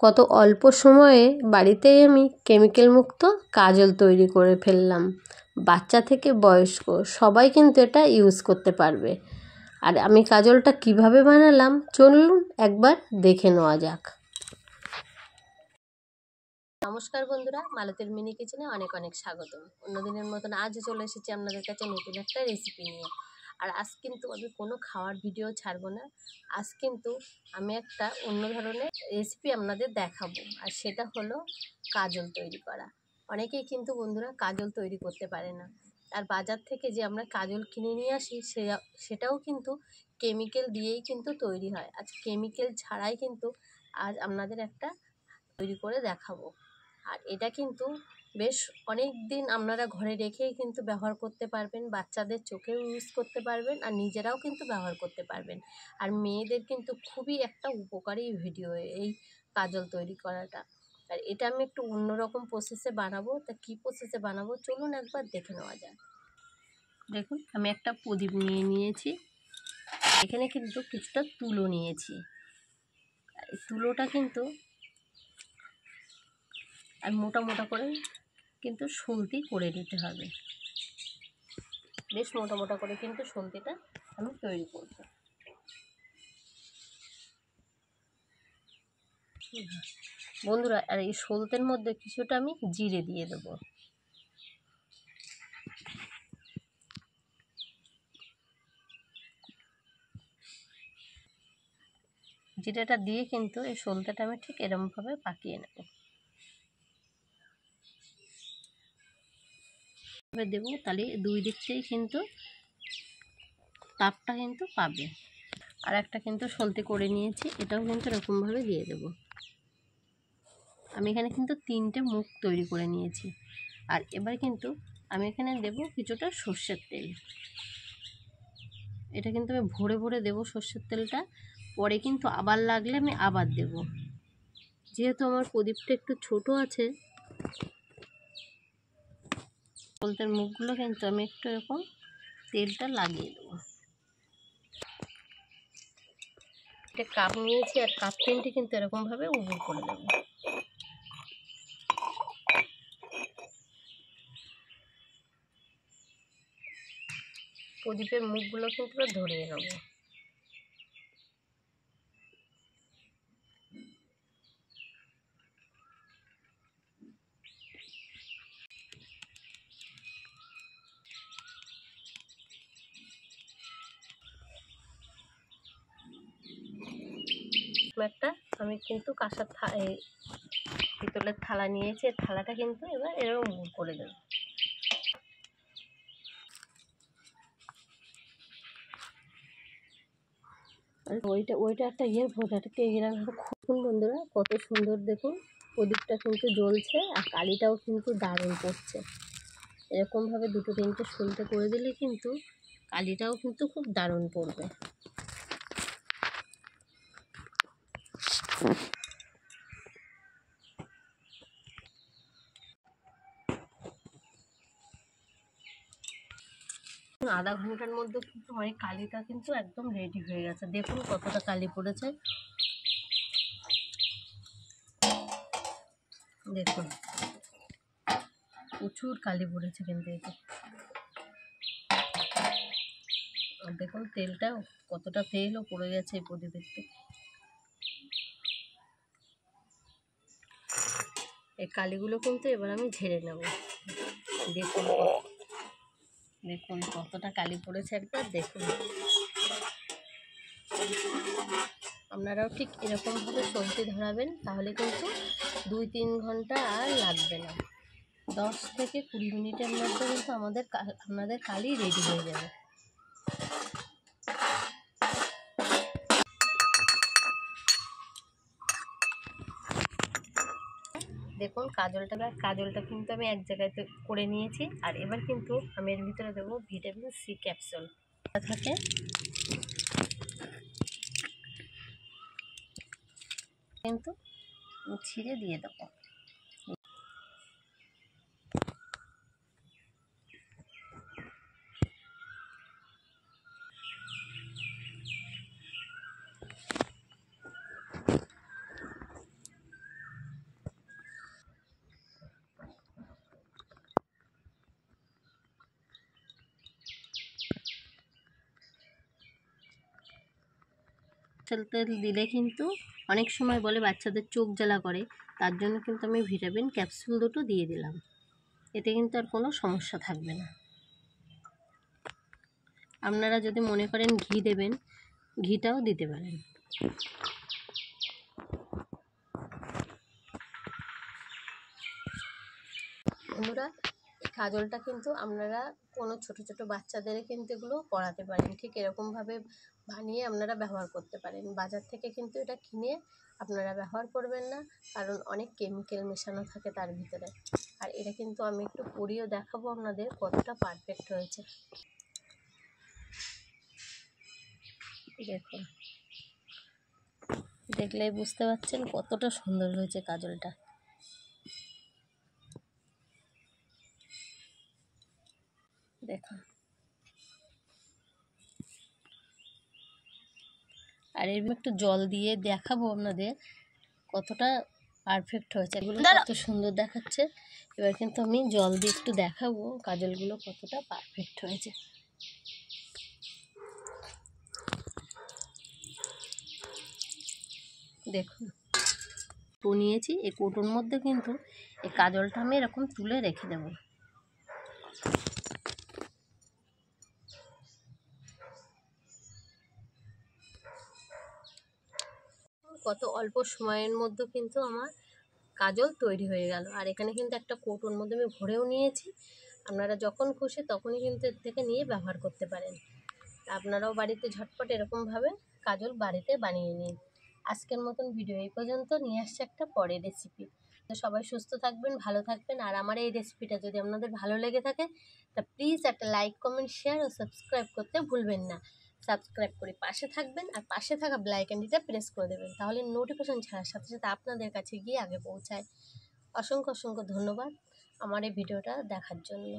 কত অল্প সময়ে বাড়িতেই আমি কেমিক্যাল মুক্ত কাজল তৈরি করে ফেললাম। বাচ্চা থেকে বয়স্ক সবাই কিন্তু এটা ইউজ করতে পারবে। আর আমি কাজলটা কিভাবে বানালাম চলুন একবার দেখে নেওয়া যাক। নমস্কার বন্ধুরা, মালতীর মিনি কিচেনে অনেক অনেক স্বাগতম। অন্যদিনের মতন আজও চলে এসেছি আপনাদের কাছে নতুন একটা রেসিপি নিয়ে। আর আজ কিন্তু আমি কোনো খাওয়ার ভিডিও ছাড়বো না। আজ কিন্তু আমি একটা অন্য ধরনের রেসিপি আপনাদের দেখাবো, আর সেটা হলো কাজল তৈরি করা। অনেকেই কিন্তু বন্ধুরা কাজল তৈরি করতে পারে না। আর বাজার থেকে যে আমরা কাজল কিনে নিয়ে আসি সেটাও কিন্তু কেমিক্যাল দিয়েই কিন্তু তৈরি হয়। আজ কেমিক্যাল ছাড়াই কিন্তু আজ আপনাদের একটা তৈরি করে দেখাবো। আর এটা কিন্তু বেশ অনেক দিন আপনারা ঘরে রেখেই কিন্তু ব্যবহার করতে পারবেন, বাচ্চাদের চোখেও ইউজ করতে পারবেন, আর নিজেরাও কিন্তু ব্যবহার করতে পারবেন। আর মেয়েদের কিন্তু খুবই একটা উপকারী ভিডিও এই কাজল তৈরি করাটা। আর এটা আমি একটু অন্যরকম প্রসেসে বানাবো। তা কী প্রসেসে বানাবো চলুন একবার দেখে নেওয়া যাক। দেখুন আমি একটা প্রদীপ নিয়ে নিয়েছি, এখানে কিন্তু কিছুটা তুলো নিয়েছি। তুলোটা কিন্তু আর মোটা মোটা করে কিন্তু সলতি করে নিতে হবে। বেশ মোটা মোটা করে কিন্তু সলতিটা আমি তৈরি করব। বন্ধুরা, আর এই সলতের মধ্যে কিছুটা আমি জিরে দিয়ে দেবো। জিরেটা দিয়ে কিন্তু এই সলতেটা আমি ঠিক এরকমভাবে পাকিয়ে নেব। দেবো, তাহলে দুই দিক থেকেই কিন্তু তাপটা কিন্তু পাবে। আর একটা কিন্তু সলতে করে নিয়েছি, এটাও কিন্তু এরকমভাবে দিয়ে দেবো। আমি এখানে কিন্তু 3টে মুখ তৈরি করে নিয়েছি। আর এবার কিন্তু আমি এখানে দেব কিছুটা সর্ষের তেল। এটা কিন্তু আমি ভরে ভরে দেবো সর্ষের তেলটা, পরে কিন্তু আবার লাগলে আমি আবার দেব। যেহেতু আমার প্রদীপটা একটু ছোট আছে, সলতের মুখগুলো কিন্তু আমি একটু এরকম তেলটা লাগিয়ে দেবো। একটা কাপ নিয়েছি, আর কাপ 3টে কিন্তু এরকমভাবে উবুড় করে দেবো। প্রদীপের মুখগুলো কিন্তু ধরিয়ে নেব। একটা আমি কিন্তু কাঁসার পিতলের থালা নিয়েছি, থালাটা কিন্তু এবার এরকম করে দেব। ওইটা একটা ফোটাটাকে এরকম খুব বন্ধুরা কত সুন্দর দেখুন, প্রদীপটা কিন্তু জ্বলছে আর কালিটাও কিন্তু দারুণ পড়ছে। এরকমভাবে 2-3টে সলতে করে দিলে কিন্তু কালিটাও কিন্তু খুব দারুণ পড়বে। আধা ঘন্টার মধ্যে কিন্তু অনেক কালিটা কিন্তু একদম রেডি হয়ে গেছে। দেখুন কতটা কালি পড়েছে, দেখুন প্রচুর কালি পড়েছে কিন্তু এতে। আর দেখুন তেলটা কতটা তেলও পড়ে গেছে এই প্রদীপের থেকে। এই কালিগুলো কিন্তু এবার আমি ঝেড়ে নেব। দেখুন দেখুন কতটা কালি পড়েছে, একবার দেখুন। আপনারাও ঠিক এরকমভাবে সলতে ধরাবেন, তাহলে কিন্তু 2-3 ঘন্টা আর লাগবে না। 10 থেকে 20 মিনিটের মধ্যে কিন্তু আপনাদের কালি রেডি হয়ে যাবে। দেখুন কাজলটা কিন্তু আমি এক জায়গায় করে নিয়েছি। আর এবার কিন্তু আমি এর ভিতরে দেবো ভিটামিন সি ক্যাপসুল থাকে, কিন্তু ছিঁড়ে দিয়ে দেবো। তেল দিলে কিন্তু অনেক সময় বলে বাচ্চাদের চোখ জ্বালা করে, তার জন্য কিন্তু আমি ভিটামিন ক্যাপসুল দুটো দিয়ে দিলাম। এতে কিন্তু আর কোনো সমস্যা থাকবে না। আপনারা যদি মনে করেন ঘি দেবেন, ঘিটাও দিতে পারেন। বন্ধুরা, এই কাজলটা কিন্তু আপনারা কোনো ছোট ছোট বাচ্চাদের কিন্তু এগুলো পরাতে পারেন। ঠিক এরকমভাবে বানিয়ে আপনারা ব্যবহার করতে পারেন। বাজার থেকে কিন্তু এটা কিনে আপনারা ব্যবহার করবেন না, কারণ অনেক কেমিক্যাল মেশানো থাকে তার ভিতরে। আর এটা কিন্তু আমি একটু পরিয়েও দেখাবো আপনাদের কতটা পারফেক্ট হয়েছে। দেখুন, দেখলেই বুঝতে পারছেন কতটা সুন্দর হয়েছে কাজলটা। দেখুন, আর এর একটু জল দিয়ে দেখাবো আপনাদের কতটা পারফেক্ট হয়েছে। এগুলো কত সুন্দর দেখাচ্ছে। এবার কিন্তু আমি জল দিয়ে একটু দেখাবো কাজলগুলো কতটা পারফেক্ট হয়েছে। দেখুন, নিয়েছি এই কৌটোর মধ্যে কিন্তু এই কাজলটা আমি এরকম তুলে রেখে দেবো। কত অল্প সময়ের মধ্যে কিন্তু আমার কাজল তৈরি হয়ে গেল। আর এখানে কিন্তু একটা কৌটোর মধ্যে আমি ভরেও নিয়েছি। আপনারা যখন খুশি তখনই কিন্তু এর থেকে নিয়ে ব্যবহার করতে পারেন। আপনারাও বাড়িতে ঝটপট এরকমভাবে কাজল বাড়িতে বানিয়ে নিন। আজকের মতন ভিডিও এই পর্যন্ত। নিয়ে আসছে একটা পরের রেসিপি। তো সবাই সুস্থ থাকবেন, ভালো থাকবেন। আর আমার এই রেসিপিটা যদি আপনাদের ভালো লেগে থাকে তা প্লিজ একটা লাইক, কমেন্ট, শেয়ার ও সাবস্ক্রাইব করতে ভুলবেন না। সাবস্ক্রাইব করে পাশে থাকবেন আর পাশে থাকা বেল আইকনটিটা প্রেস করে দেবেন, তাহলে নোটিফিকেশন ছাড়ার সাথে সাথে আপনাদের কাছে গিয়ে আগে পৌঁছায়। অসংখ্য অসংখ্য ধন্যবাদ আমার এই ভিডিওটা দেখার জন্য।